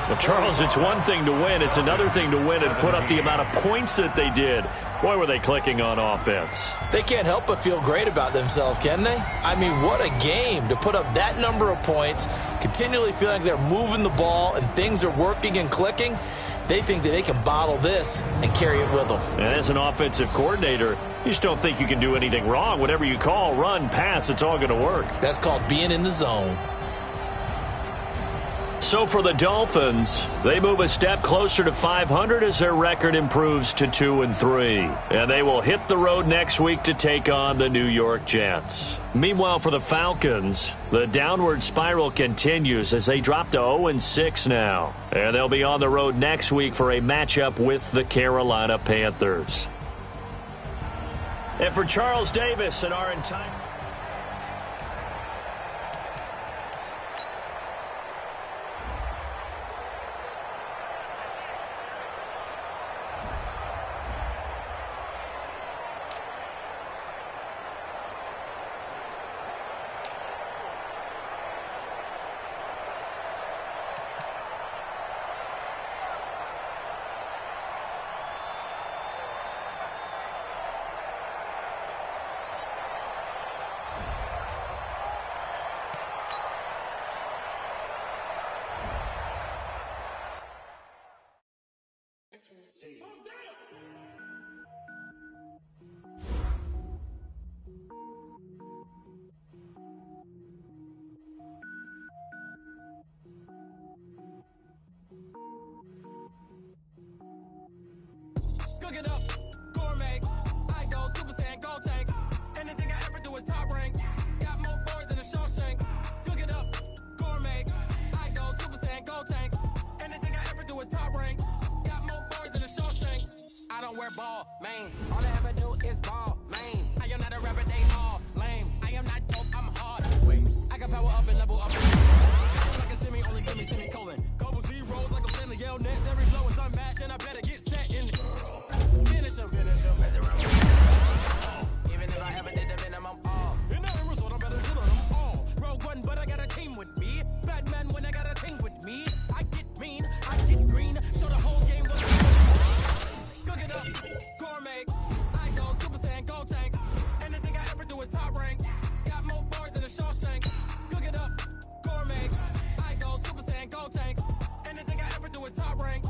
Well, Charles, it's one thing to win. It's another thing to win and put up the amount of points that they did. Boy, were they clicking on offense. They can't help but feel great about themselves, can they? I mean, what a game to put up that number of points, continually feeling like they're moving the ball and things are working and clicking. They think that they can bottle this and carry it with them. And as an offensive coordinator, you just don't think you can do anything wrong. Whatever you call, run, pass, it's all going to work. That's called being in the zone. So for the Dolphins, they move a step closer to 500 as their record improves to 2-3. And they will hit the road next week to take on the New York Jets. Meanwhile, for the Falcons, the downward spiral continues as they drop to 0-6 now. And they'll be on the road next week for a matchup with the Carolina Panthers. And for Charles Davis and our entire... Cook it up, gourmet. I go Super Saiyan, gold tank. Anything I ever do is top rank. Got more boys than a Shawshank. Cook it up, gourmet. I go Super Saiyan, gold tank. Anything I ever do is top rank. Got more boys than a Shawshank. I don't wear ball mains. All I ever do is ball main. I am not a rapper, they all lame. I am not dope, I'm hard. Wait, I can power up and level up. Like a semi, only give me semicolon. Couple zeros like a Stanley Yell Nets. Every flow is unmatched, and I better get set in. Finish him, mess around. Even if I ever did the minimum, in that result, I better do them all. Rogue One, but I got a team with me. Batman when I got a team with me. I get mean, I get green. Show the whole game what I'm cook it up, gourmet. I go Super Saiyan, gold tank. Anything I ever do is top rank. Got more bars than a Shawshank. Cook it up, gourmet. I go Super Saiyan, gold tank. Anything I ever do is top rank.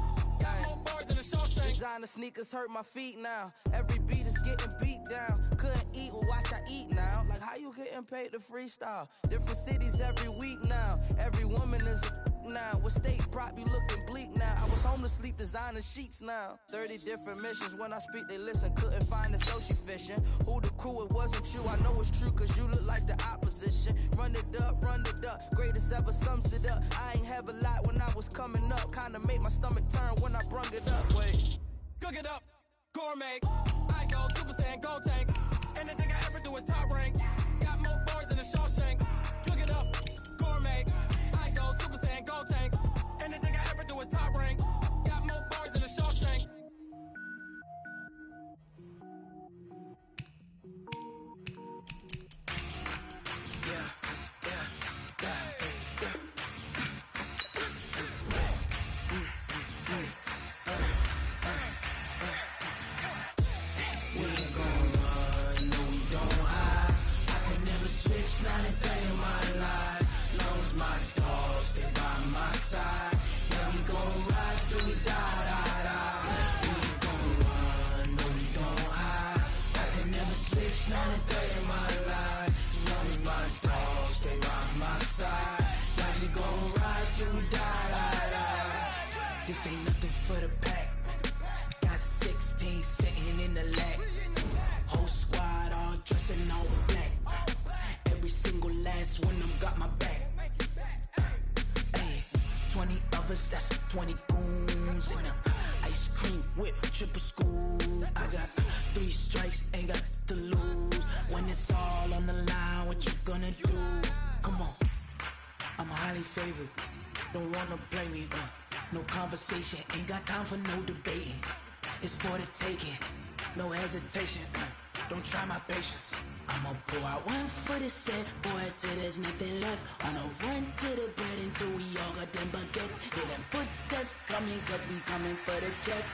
Designer sneakers hurt my feet now. Every beat is getting beat down. Couldn't eat, well watch I eat now. Like how you getting paid to freestyle? Different cities every week now. Every woman is a now. With state prop, you looking bleak now. I was home to sleep, designer sheets now. 30 different missions. When I speak, they listen. Couldn't find it, so she fishing. Who the crew? It wasn't you. I know it's true, cause you look like the opposition. Run it up, run it up. Greatest ever sums it up. I ain't have a lot when I was coming up. Kinda made my stomach turn when I brung it up. Wait. Cook it up, gourmet. I go Super Saiyan, gold tank. Anything I ever do is top rank. Got more boys than a Shawshank. Cook it up, gourmet. I go Super Saiyan, gold tank. Anything I ever do is top rank. Got more boys than a Shawshank. This ain't nothing for the pack. Got 16 sitting in the lag. Whole squad all dressing all black. Every single last one of them got my back. 20 of us, that's 20 goons in them. Ice cream whip, triple school. I got 3 strikes, ain't got to lose. When it's all on the line, what you gonna do? Come on, I'm highly favored. Don't wanna blame me, no conversation, ain't got time for no debating. It's for the taking, no hesitation, don't try my patience. I'ma pour out one for the set, boy, till there's nothing left. On a run to the bread until we all got them baguettes. Hear them footsteps coming, cause we coming for the check.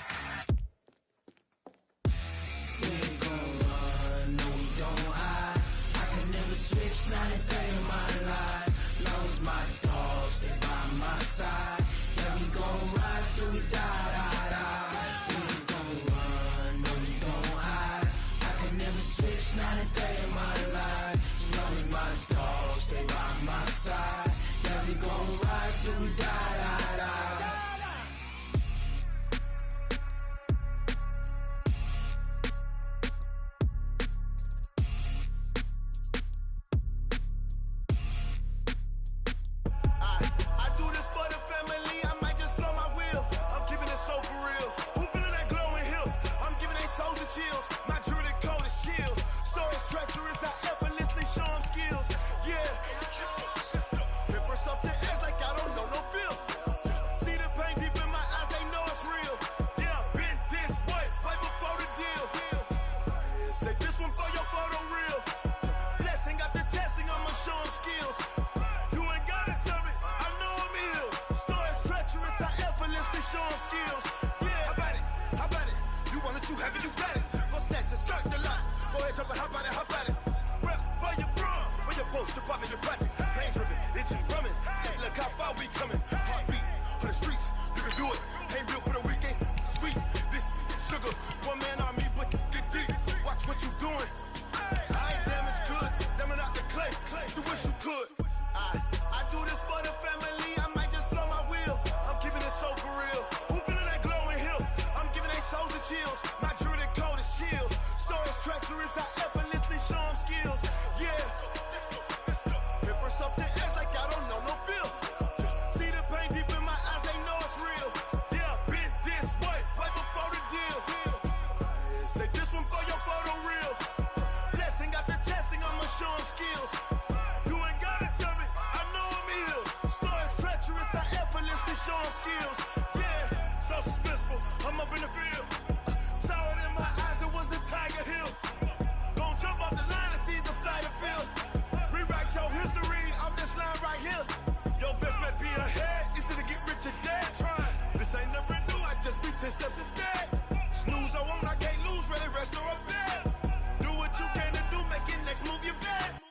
We ain't gon' run, no we don't hide. I can never switch, not a day in my life. Long as my dogs, they by my side. Yeah, we gon' ride till we die, die, die. We ain't gon' run, no we don't hide. I can never switch, not a day in my life. As long as my dogs, they by my side. Yeah, we gon' ride till we die, die, die. Chills. My jewelry code is chill. Stories treacherous, I effortlessly show them skills. Yeah. Paper stuff the edge like I don't know no bill. See the pain deep in my eyes, they know it's real. Yeah, been this way, right before the deal. Say this one for your photo real. Blessing after testing, I'ma show them skills. You ain't gotta tell me, I know I'm ill. Stories treacherous, I effortlessly show them skills. Yeah, how about it? How about it? You want it, you have it, you got it. Go snatch it, start the lot. Go ahead, jump it, how about it, how about it? Rep for your bro, for your post, your poppin', your projects. Pain driven, itching, drumming. Look how far we coming. Heartbeat on the streets, you can do it. Ain't built for the weekend, sweet. This sugar, one man army, but get deep. Watch what you doing. I ain't damaged goods, them are not the clay. You wish you could. I do this for the family, I might just blow my wheel. I'm keeping it so for real. Who feeling that glowing hill? I'm giving they souls the chills. My jewelry code is chill. Stories treacherous, I effortlessly show them skills. Yeah. Paper stuff the edge like I don't know no bill. See the pain deep in my eyes, they know it's real. Yeah, been this way, right before the deal. Say this one for your photo real. Blessing after testing, I'ma show them skills. You ain't gotta tell me, I know I'm ill. Stories treacherous, I effortlessly show them skills. Yeah, so suspenseful, I'm up in the field. Saw it in my eyes, it was the Tiger Hill. Gon' jump off the line and see the flight of field. Rewrite your history off this line right here. Your best bet be ahead, easy to get rich or dead trying. This ain't never new, I just be 10 steps instead. Snooze, I won't, I can't lose, ready, rest or a bed. Do what you can to do, make it next move your best.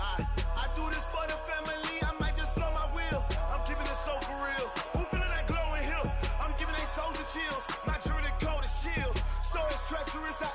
I do this for the family, I might just blow my wheel. I'm keeping it so for real. Who feeling that glowing hill? I'm giving they souls the chills. My jewelry code is chill. Stories treacherous, I